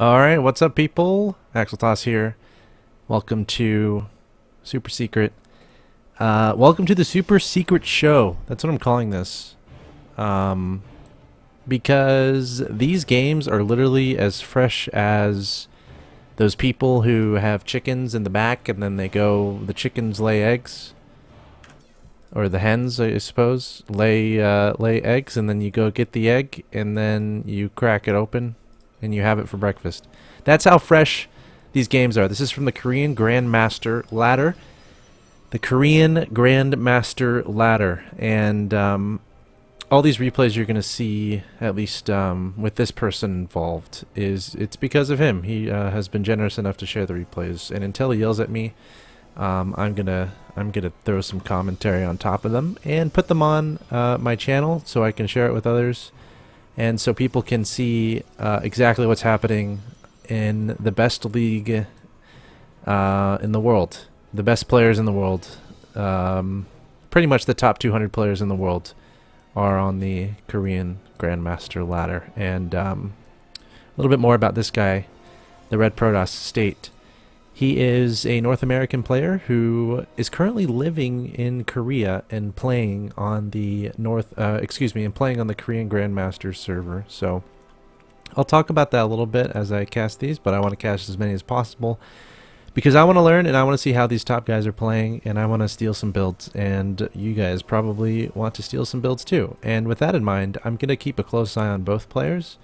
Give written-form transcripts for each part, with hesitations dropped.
Alright, what's up people? Axeltoss here. Welcome to Super Secret. Welcome to the Super Secret Show. That's what I'm calling this. Because these games are literally as fresh as those people who have chickens in the back and then the chickens lay eggs. Or the hens, I suppose, lay eggs and then you go get the egg and then you crack it open and you have it for breakfast. That's how fresh these games are. This is from the Korean Grandmaster ladder. The Korean Grandmaster ladder. And all these replays you're going to see, at least with this person involved, it's because of him. He has been generous enough to share the replays. And until he yells at me, I'm gonna throw some commentary on top of them and put them on my channel so I can share it with others. And so people can see exactly what's happening in the best league in the world. The best players in the world. Pretty much the top 200 players in the world are on the Korean Grandmaster ladder. And a little bit more about this guy, the Red Protoss State. He is a North American player who is currently living in Korea and playing on the playing on the Korean Grandmaster server. So I'll talk about that a little bit as I cast these, but I want to cast as many as possible because I want to learn and I want to see how these top guys are playing, and I want to steal some builds, and you guys probably want to steal some builds too. And with that in mind, I'm going to keep a close eye on both players.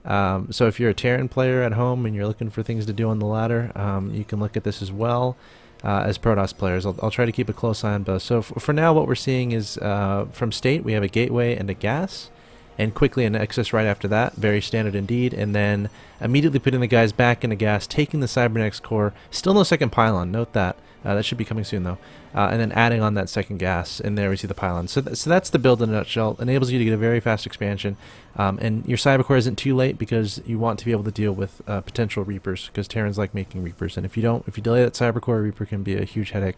So if you're a Terran player at home and you're looking for things to do on the ladder, you can look at this as well as Protoss players. I'll try to keep a close eye on both. So for now, what we're seeing is from State, we have a gateway and a gas, and quickly an Nexus right after that. Very standard indeed. And then immediately putting the guys back into gas, taking the Cybernetics core. Still no second pylon. Note that. That should be coming soon though. And then adding on that second gas, and there we see the pylon. So that's the build in a nutshell. Enables you to get a very fast expansion, and your Cybercore isn't too late because you want to be able to deal with potential Reapers, because Terrans like making Reapers, and if you delay that Cybercore, Reaper can be a huge headache.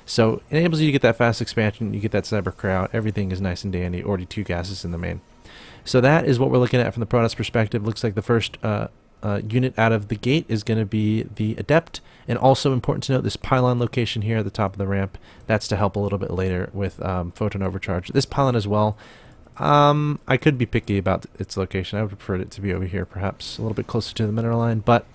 So it enables you to get that fast expansion. You get that Cybercore out. Everything is nice and dandy. Already 2 gases in the main. So that is what we're looking at from the Protoss perspective. Looks like the first unit out of the gate is going to be the Adept. And also important to note, this pylon location here at the top of the ramp, that's to help a little bit later with photon overcharge. This pylon as well, I could be picky about its location. I would prefer it to be over here, perhaps a little bit closer to the mineral line, but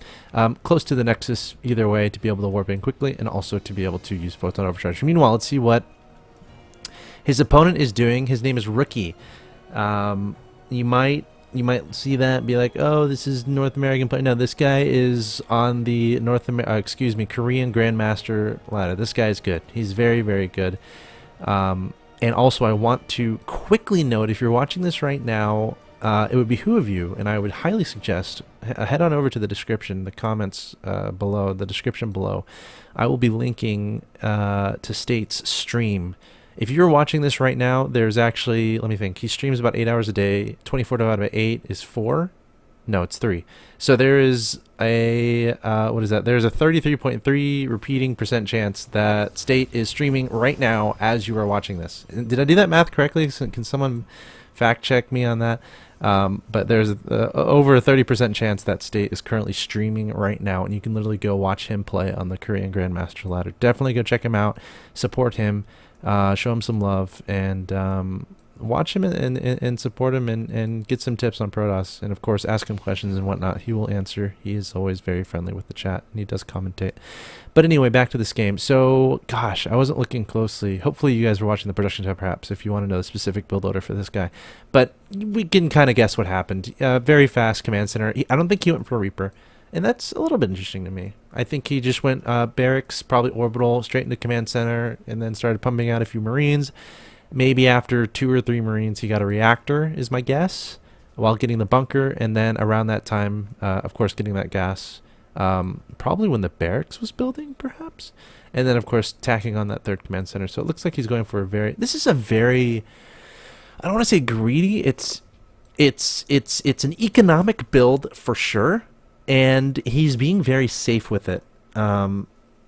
close to the Nexus either way, to be able to warp in quickly and also to be able to use photon overcharge. Meanwhile, let's see what his opponent is doing. His name is Rookie. You might see that and be like, oh, this is North American player. No, this guy is on the Korean Grandmaster ladder. This guy is good. He's very, very good. And also, I want to quickly note, if you're watching this right now, it would behoove you, and I would highly suggest, head on over to the description, the comments below, the description below. I will be linking to State's stream. If you're watching this right now, there's actually, let me think, he streams about 8 hours a day. 24 divided by 8 is 4? No, it's 3. So there is a, what is that? There's a 33.3 repeating % chance that State is streaming right now as you are watching this. Did I do that math correctly? Can someone fact check me on that? But there's over a 30% chance that State is currently streaming right now, and you can literally go watch him play on the Korean Grandmaster ladder. Definitely go check him out, support him. Show him some love, and watch him and support him, and get some tips on Protoss, and of course ask him questions and whatnot. He will answer. He is always very friendly with the chat, and he does commentate. But anyway, back to this game. So gosh, I wasn't looking closely. Hopefully you guys were watching the production tab, perhaps, if you want to know the specific build order for this guy. But we can kind of guess what happened. Very fast command center. I don't think he went for a Reaper, and that's a little bit interesting to me. I think he just went barracks, probably orbital, straight into command center, and then started pumping out a few Marines. Maybe after 2 or 3 Marines, he got a reactor, is my guess, while getting the bunker, and then around that time, of course, getting that gas. Probably when the barracks was building, perhaps. And then, of course, tacking on that 3rd command center. So it looks like he's going for a very... This is a very... I don't want to say greedy. It's an economic build for sure. And he's being very safe with it.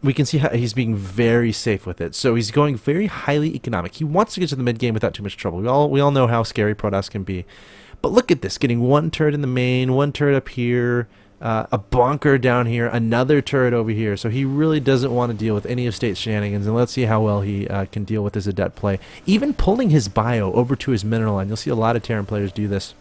We can see how he's being very safe with it. So he's going very highly economic. He wants to get to the mid game without too much trouble. We all know how scary Protoss can be. But look at this, getting 1 turret in the main, 1 turret up here, a bunker down here, another turret over here. So he really doesn't want to deal with any of State's shenanigans, and let's see how well he can deal with his adept play. Even pulling his bio over to his mineral line. You'll see a lot of Terran players do this.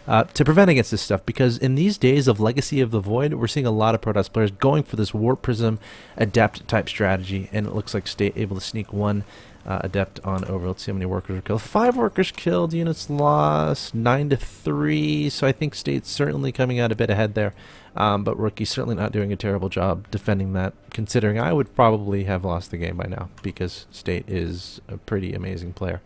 To prevent against this stuff, because in these days of Legacy of the Void, we're seeing a lot of Protoss players going for this Warp Prism Adept type strategy, and it looks like State able to sneak one Adept on over. Let's see how many workers are killed. 5 workers killed, units lost, 9-3, so I think State's certainly coming out a bit ahead there, but Rookie's certainly not doing a terrible job defending that, considering I would probably have lost the game by now, because State is a pretty amazing player.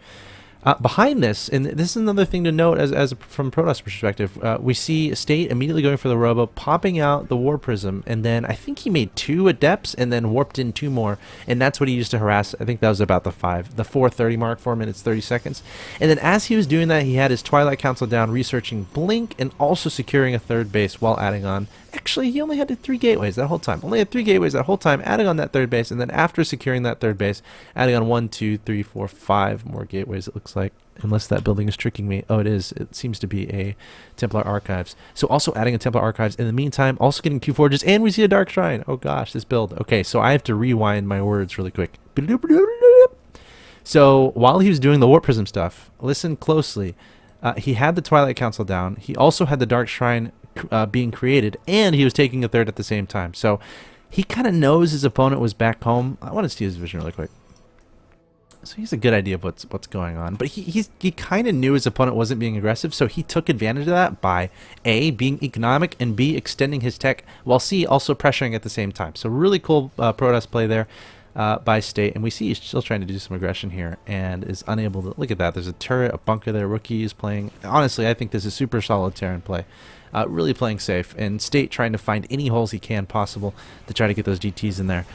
Behind this, and this is another thing to note from Protoss perspective, we see State immediately going for the Robo, popping out the War Prism, and then I think he made 2 Adepts and then warped in 2 more, and that's what he used to harass. I think that was about the 4:30 mark, 4 minutes 30 seconds. And then as he was doing that, he had his Twilight Council down, researching Blink, and also securing a 3rd base while adding on. Actually, he only had 3 gateways that whole time. Only had 3 gateways that whole time, adding on that 3rd base, and then after securing that 3rd base, adding on 1, 2, 3, 4, 5 more gateways, it looks like. Unless that building is tricking me. Oh, it is. It seems to be a Templar Archives. So also adding a Templar Archives in the meantime, also getting 2 Forges, and we see a Dark Shrine. Oh gosh, this build. Okay, so I have to rewind my words really quick. So while he was doing the Warp Prism stuff, listen closely. He had the Twilight Council down. He also had the Dark Shrine being created, and he was taking a 3rd at the same time. So he kind of knows his opponent was back home. I want to see his vision really quick. So he has a good idea of what's going on, but he kind of knew his opponent wasn't being aggressive, so he took advantage of that by A, being economic, and B, extending his tech, while C, also pressuring at the same time. So really cool Protoss play there by State, and we see he's still trying to do some aggression here and is unable to. Look at that, there's a turret, a bunker there. Rookie is playing. Honestly, I think this is super solid Terran play. Really playing safe, and State trying to find any holes he can possible to try to get those DTs in there.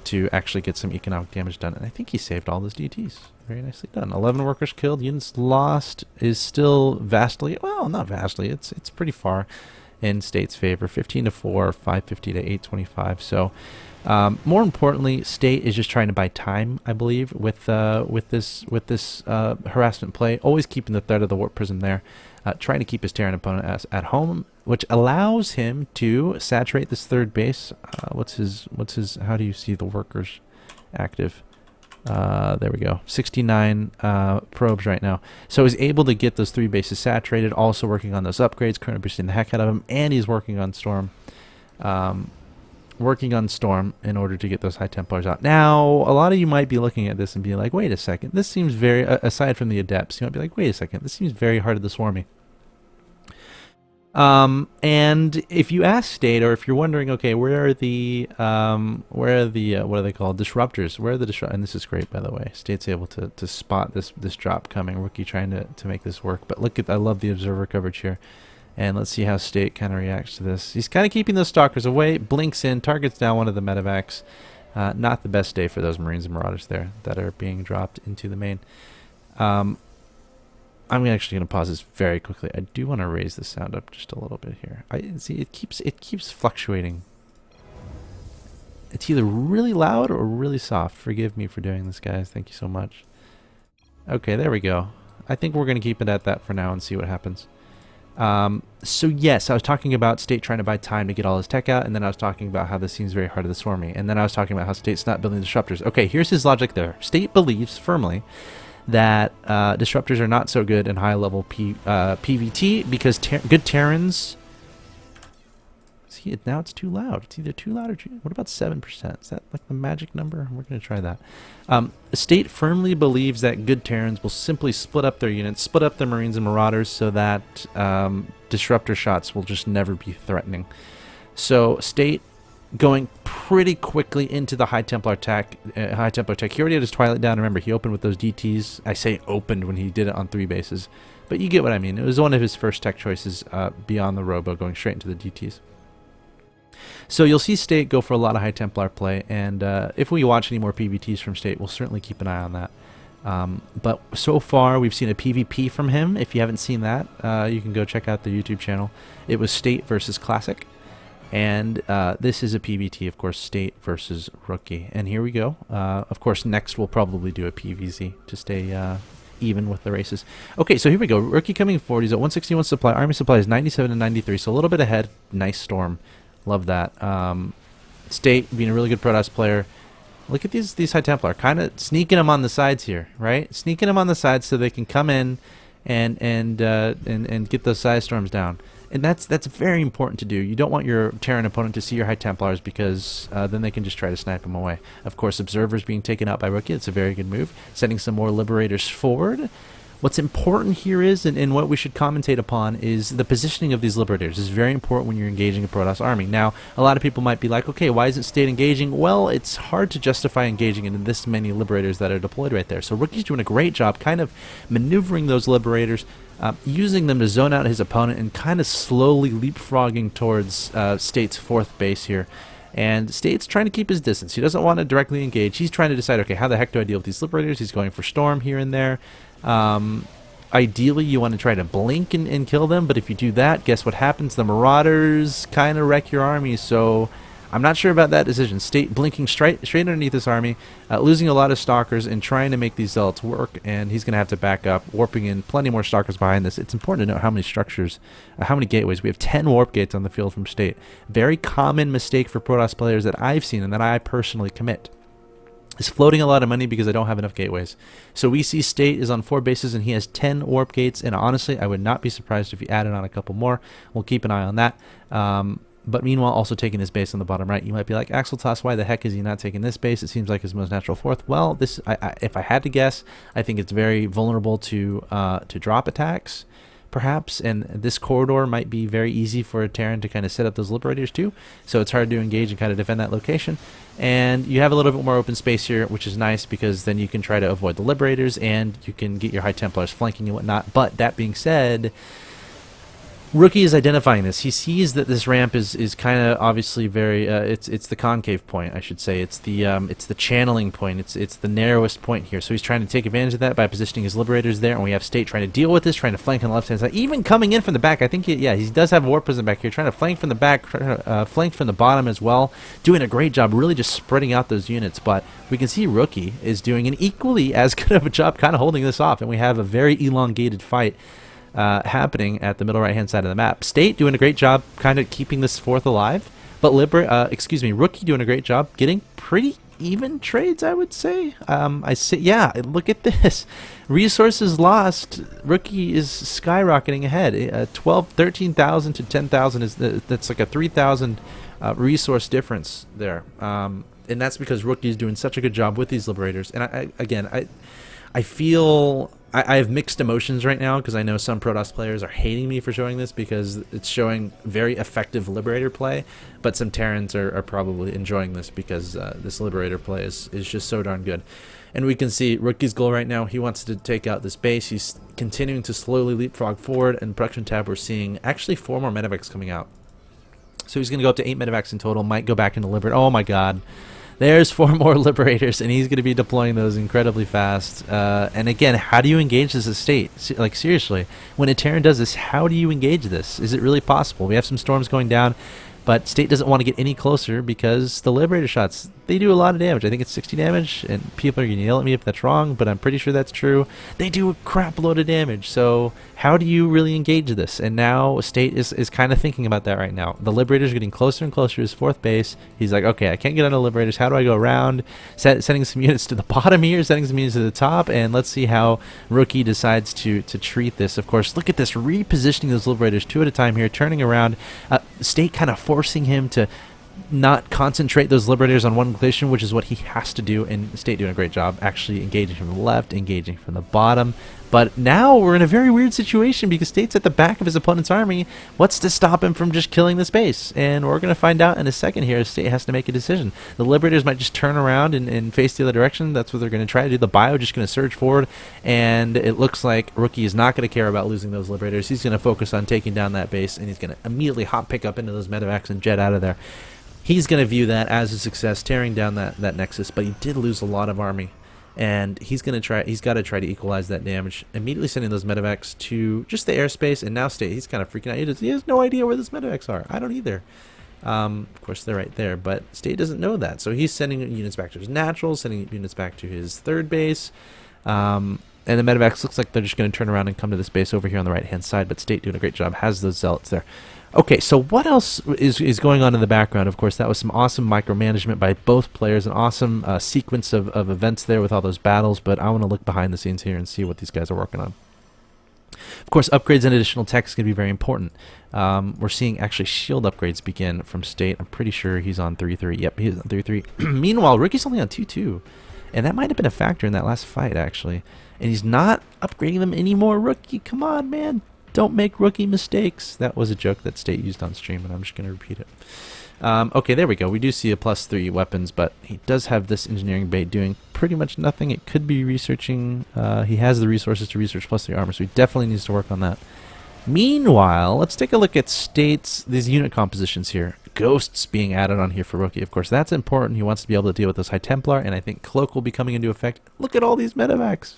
To actually get some economic damage done. And I think he saved all those DTs. Very nicely done. 11 workers killed. Units lost is still vastly, well, not vastly, it's pretty far in State's favor. 15-4, 550 to 825. So more importantly, State is just trying to buy time, I believe, with this harassment play. Always keeping the threat of the Warp Prism there. Trying to keep his Terran opponent at home, which allows him to saturate this 3rd base. What's his? How do you see the workers active? There we go. 69 probes right now. So he's able to get those 3 bases saturated. Also working on those upgrades, currently boosting the heck out of him, and he's working on Storm. In order to get those High Templars out. Now, a lot of you might be looking at this and be like, wait a second, this seems very, aside from the Adepts, you might be like, wait a second, this seems very hard to swarmy. And if you ask State, or if you're wondering, okay, where are the what are they called? Disruptors. Where are the disruptors? And this is great, by the way. State's able to spot this drop coming. Rookie trying to make this work. But look at, I love the observer coverage here. And let's see how State kind of reacts to this. He's kind of keeping those Stalkers away. Blinks in, targets down one of the medevacs. Not the best day for those Marines and Marauders there that are being dropped into the main. I'm actually going to pause this very quickly. I do want to raise the sound up just a little bit here. I see it keeps fluctuating. It's either really loud or really soft. Forgive me for doing this, guys. Thank you so much. Okay, there we go. I think we're going to keep it at that for now and see what happens. So yes, I was talking about State trying to buy time to get all his tech out, and then I was talking about how this seems very hard to swarm me, and then I was talking about how State's not building disruptors. Okay, here's his logic there. State believes firmly that disruptors are not so good in high-level PvT because good Terrans... See, now it's too loud. It's either too loud or too... What about 7%? Is that like the magic number? We're going to try that. State firmly believes that good Terrans will simply split up their units, split up their Marines and Marauders so that disruptor shots will just never be threatening. So State going pretty quickly into the High Templar tech. He already had his Twilight down. Remember, he opened with those DTs. I say opened when he did it on 3 bases. But you get what I mean. It was one of his first tech choices beyond the Robo, going straight into the DTs. So you'll see State go for a lot of High Templar play, and if we watch any more PvTs from State, we'll certainly keep an eye on that. But so far, we've seen a PvP from him. If you haven't seen that, you can go check out the YouTube channel. It was State versus Classic, and this is a PvT, of course, State versus Rookie. And here we go. Of course, next we'll probably do a PvZ to stay even with the races. Okay, so here we go. Rookie coming forward. He's at 161 supply. Army supply is 97 and 93, so a little bit ahead. Nice storm. Love that. State being a really good Protoss player. Look at these High Templar, kind of sneaking them on the sides here, right? Sneaking them on the sides so they can come in and get those side storms down. And that's very important to do. You don't want your Terran opponent to see your High Templars because then they can just try to snipe them away. Of course, observers being taken out by Rookie, it's a very good move. Sending some more Liberators forward. What's important here is, and what we should commentate upon, is the positioning of these Liberators. It's very important when you're engaging a Protoss army. Now, a lot of people might be like, okay, why isn't State engaging? Well, it's hard to justify engaging in this many Liberators that are deployed right there. So Rookie's doing a great job kind of maneuvering those Liberators, using them to zone out his opponent and kind of slowly leapfrogging towards State's fourth base here. And State's trying to keep his distance. He doesn't want to directly engage. He's trying to decide, okay, how the heck do I deal with these Liberators? He's going for Storm here and there. Ideally, you want to try to blink and kill them, but if you do that, guess what happens? The Marauders kind of wreck your army, so I'm not sure about that decision. State blinking straight underneath this army, losing a lot of Stalkers and trying to make these Zealots work, and he's going to have to back up, warping in plenty more Stalkers behind this. It's important to note how many structures, how many gateways. We have 10 warp gates on the field from State. Very common mistake for Protoss players that I've seen and that I personally commit is floating a lot of money because I don't have enough gateways. So we see State is on 4 bases and he has 10 warp gates, and honestly, I would not be surprised if he added on a couple more. We'll keep an eye on that. But meanwhile, also taking his base on the bottom right. You might be like, Axeltoss, why the heck is he not taking this base? It seems like his most natural fourth. Well, this, if I had to guess, I think it's very vulnerable to drop attacks, perhaps, and this corridor might be very easy for a Terran to kind of set up those Liberators too, so it's hard to engage and kind of defend that location. And you have a little bit more open space here, which is nice because then you can try to avoid the Liberators and you can get your High Templars flanking and whatnot. But that being said, Rookie is identifying this. He sees that this ramp is kind of obviously very it's the concave point, I should say. It's the channeling point. It's the narrowest point here. So he's trying to take advantage of that by positioning his Liberators there, and we have State trying to deal with this, trying to flank on the left hand side, even coming in from the back. I think he does have a warp prison back here, trying to flank from the back, flank from the bottom as well, doing a great job, really just spreading out those units. But we can see Rookie is doing an equally as good of a job, kind of holding this off, and we have a very elongated fight happening at the middle right hand side of the map. State doing a great job kind of keeping this fourth alive, but Rookie doing a great job getting pretty even trades, I would say. Yeah, look at this. Resources lost. Rookie is skyrocketing ahead. 13,000 to 10,000 is that's like a 3,000 resource difference there. And that's because Rookie is doing such a good job with these Liberators. And I feel I have mixed emotions right now because I know some Protoss players are hating me for showing this because it's showing very effective Liberator play, but some Terrans are probably enjoying this because this Liberator play is just so darn good. And we can see Rookie's goal right now, he wants to take out this base. He's continuing to slowly leapfrog forward, and production tab we're seeing actually 4 more medevacs coming out. So he's going to go up to 8 medevacs in total, might go back into Liberator. Oh my god. There's 4 more Liberators, and he's going to be deploying those incredibly fast. And again, how do you engage this estate? Like, seriously, when a Terran does this, how do you engage this? Is it really possible? We have some storms going down, but State doesn't want to get any closer because the Liberator shots, they do a lot of damage. I think it's 60 damage, and people are going to yell at me if that's wrong, but I'm pretty sure that's true. They do a crap load of damage, so how do you really engage this? And now State is kind of thinking about that right now. The Liberator's getting closer and closer to his 4th base. He's like, okay, I can't get on the Liberators. How do I go around? Sending some units to the bottom here, sending some units to the top, and let's see how Rookie decides to treat this. Of course, look at this, repositioning those Liberators 2 at a time here, turning around. State kind of forcing him to not concentrate those Liberators on one location, which is what he has to do, and State doing a great job actually engaging from the left, engaging from the bottom. But now we're in a very weird situation because State's at the back of his opponent's army. What's to stop him from just killing this base? And we're going to find out in a second here. State has to make a decision. The Liberators might just turn around and face the other direction. That's what they're going to try to do. The Bio just going to surge forward, and it looks like Rookie is not going to care about losing those Liberators. He's going to focus on taking down that base, and he's going to immediately hop pick up into those medevacs and jet out of there. He's going to view that as a success, tearing down that Nexus, but he did lose a lot of army. And he's got to try to equalize that damage, immediately sending those medevacs to just the airspace. And now State, he's kind of freaking out. He has no idea where those medevacs are. I don't either. Of course, they're right there, but State doesn't know that. So he's sending units back to his natural, sending units back to his 3rd base. And And the medevacs looks like they're just going to turn around and come to this base over here on the right-hand side, but State doing a great job, has those zealots there. Okay, so what else is going on in the background? Of course, that was some awesome micromanagement by both players, an awesome sequence of events there with all those battles, but I want to look behind the scenes here and see what these guys are working on. Of course, upgrades and additional tech is going to be very important. We're seeing actually shield upgrades begin from State. I'm pretty sure he's on 3-3. Yep, he's on 3-3. Meanwhile, Rookie's only on 2-2. And that might have been a factor in that last fight, actually. And he's not upgrading them anymore. Rookie, come on, man. Don't make rookie mistakes. That was a joke that State used on stream, and I'm just going to repeat it. Okay, there we go. We do see a +3 weapons, but he does have this engineering bay doing pretty much nothing. It could be researching. He has the resources to research +3 armor, so he definitely needs to work on that. Meanwhile, let's take a look at State's these unit compositions here. Ghosts being added on here for Rookie. Of course, that's important. He wants to be able to deal with those High Templar, and I think Cloak will be coming into effect. Look at all these medevacs.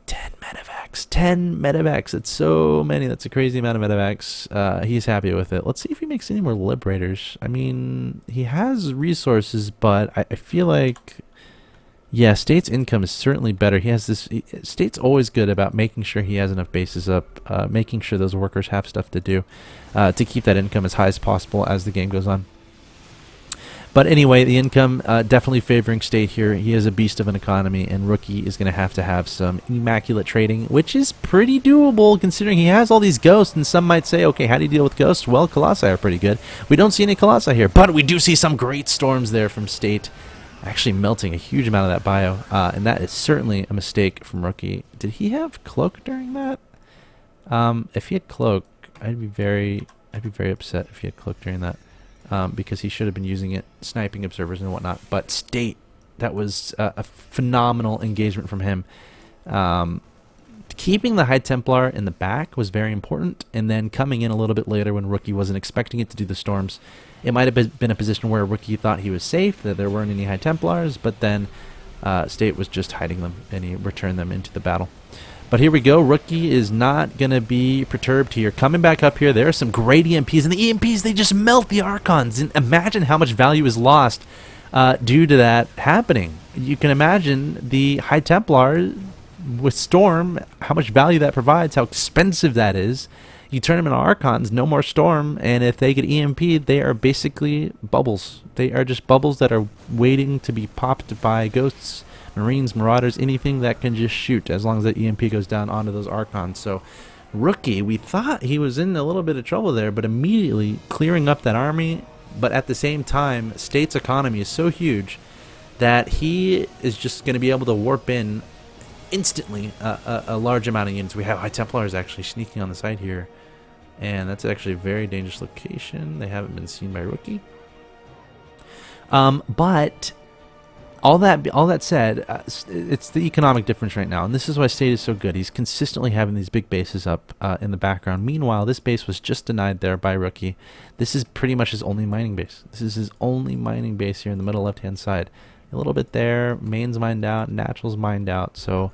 10 medevacs. 10 medevacs. It's so many. That's a crazy amount of medevacs. He's happy with it. Let's see if he makes any more Liberators. I mean, he has resources, but I feel like... Yeah, State's income is certainly better. He has this... State's always good about making sure he has enough bases up, making sure those workers have stuff to do, to keep that income as high as possible as the game goes on. But anyway, the income definitely favoring State here. He is a beast of an economy, and Rookie is going to have some immaculate trading, which is pretty doable considering he has all these ghosts. And some might say, okay, how do you deal with ghosts? Well, Colossi are pretty good. We don't see any Colossi here, but we do see some great storms there from State, actually melting a huge amount of that bio, and that is certainly a mistake from Rookie. Did he have Cloak during that? If he had Cloak, I'd be very upset if he had Cloak during that. Because he should have been using it, sniping observers and whatnot. But State, that was a phenomenal engagement from him. Keeping the High Templar in the back was very important, and then coming in a little bit later when Rookie wasn't expecting it to do the storms. It might have been a position where Rookie thought he was safe, that there weren't any High Templars, but then State was just hiding them, and he returned them into the battle. But here we go. Rookie is not going to be perturbed here. Coming back up here, there are some great EMPs. And the EMPs, they just melt the Archons. And imagine how much value is lost due to that happening. You can imagine the High Templar with Storm, how much value that provides, how expensive that is. You turn them into Archons, no more Storm. And if they get EMP'd, they are basically bubbles. They are just bubbles that are waiting to be popped by Ghosts, Marines, Marauders, anything that can just shoot as long as that EMP goes down onto those Archons. So Rookie, we thought he was in a little bit of trouble there, but immediately clearing up that army. But at the same time, State's economy is so huge that he is just going to be able to warp in instantly a large amount of units. We have High Templars actually sneaking on the side here, and that's actually a very dangerous location. They haven't been seen by Rookie. But all that said, it's the economic difference right now, and this is why State is so good. He's consistently having these big bases up in the background. Meanwhile, this base was just denied there by Rookie. This is pretty much his only mining base. This is his only mining base here in the middle left-hand side. A little bit there, main's mined out, natural's mined out, so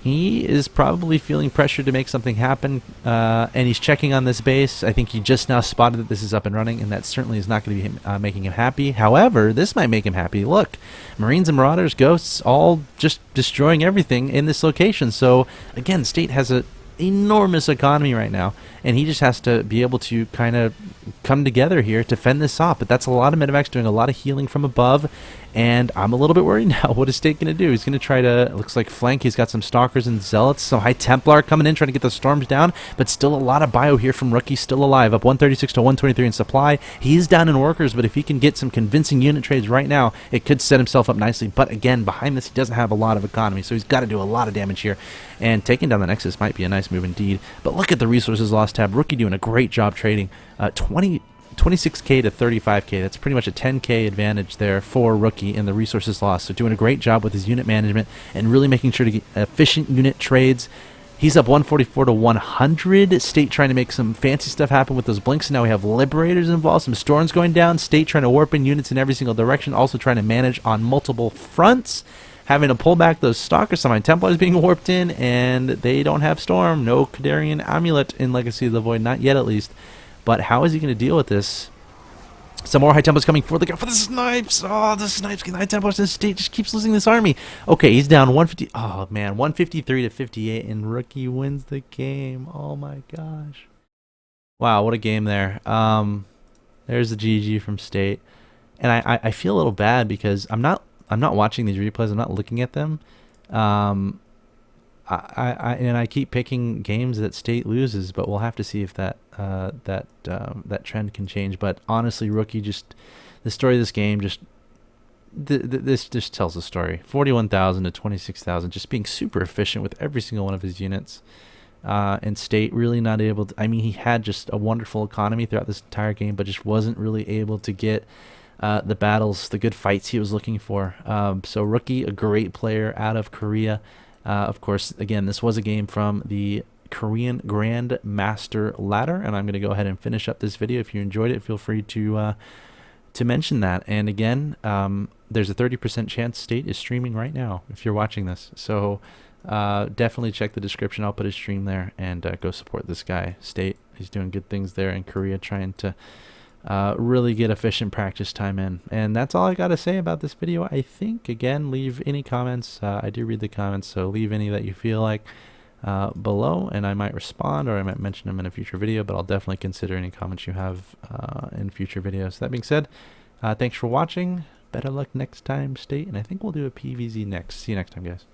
he is probably feeling pressure to make something happen, and he's checking on this base. I think he just now spotted that this is up and running, and that certainly is not going to be making him happy. However, this might make him happy. Look, Marines and Marauders, Ghosts, all just destroying everything in this location. So, again, State has an enormous economy right now, and he just has to be able to kind of come together here to fend this off. But that's a lot of medevacs doing a lot of healing from above, and I'm a little bit worried now. What is State going to do? He's going to try to, it looks like, flank. He's got some Stalkers and Zealots, some High Templar coming in trying to get the storms down, but still a lot of bio here from Rookie, still alive, up 136 to 123 in supply. He's down in workers, but if he can get some convincing unit trades right now, it could set himself up nicely. But again, behind this, he doesn't have a lot of economy, so he's got to do a lot of damage here, and taking down the Nexus might be a nice move indeed. But look at the resources lost tab. Rookie doing a great job trading. 26k to 35k. That's pretty much a 10k advantage there for Rookie in the resources lost. So doing a great job with his unit management and really making sure to get efficient unit trades. He's up 144 to 100. State trying to make some fancy stuff happen with those blinks. Now we have Liberators involved, some storms going down. State trying to warp in units in every single direction, also trying to manage on multiple fronts, having to pull back those Stalkers. Some Templars being warped in, and they don't have Storm. No Kadarian Amulet in Legacy of the Void, not yet at least. But how is he going to deal with this? Some more high tempos coming for the snipes. Oh, the snipes getting high tempos. This state just keeps losing this army. Okay, he's down 150. Oh man, 153 to 58, and Rookie wins the game. Oh my gosh. Wow, what a game there. There's the GG from State, and I feel a little bad because I'm not watching these replays. I'm not looking at them. I keep picking games that State loses, but we'll have to see if that trend can change. But honestly, Rookie, just the story of this game, just this just tells the story. 41,000 to 26,000, just being super efficient with every single one of his units. And State really not able to. I mean, he had just a wonderful economy throughout this entire game, but just wasn't really able to get the battles, the good fights he was looking for. So Rookie, a great player out of Korea. Of course, again, this was a game from the Korean Grandmaster ladder, and I'm going to go ahead and finish up this video. If you enjoyed it, feel free to mention that. And again, there's a 30% chance State is streaming right now if you're watching this. So definitely check the description. I'll put his stream there, and go support this guy, State. He's doing good things there in Korea, trying to really get efficient practice time in. And that's all I got to say about this video. I think, again, leave any comments. I do read the comments, so leave any that you feel like below, and I might respond, or I might mention them in a future video, but I'll definitely consider any comments you have in future videos. That being said, thanks for watching. Better luck next time, State, and I think we'll do a PVZ next. See you next time, guys.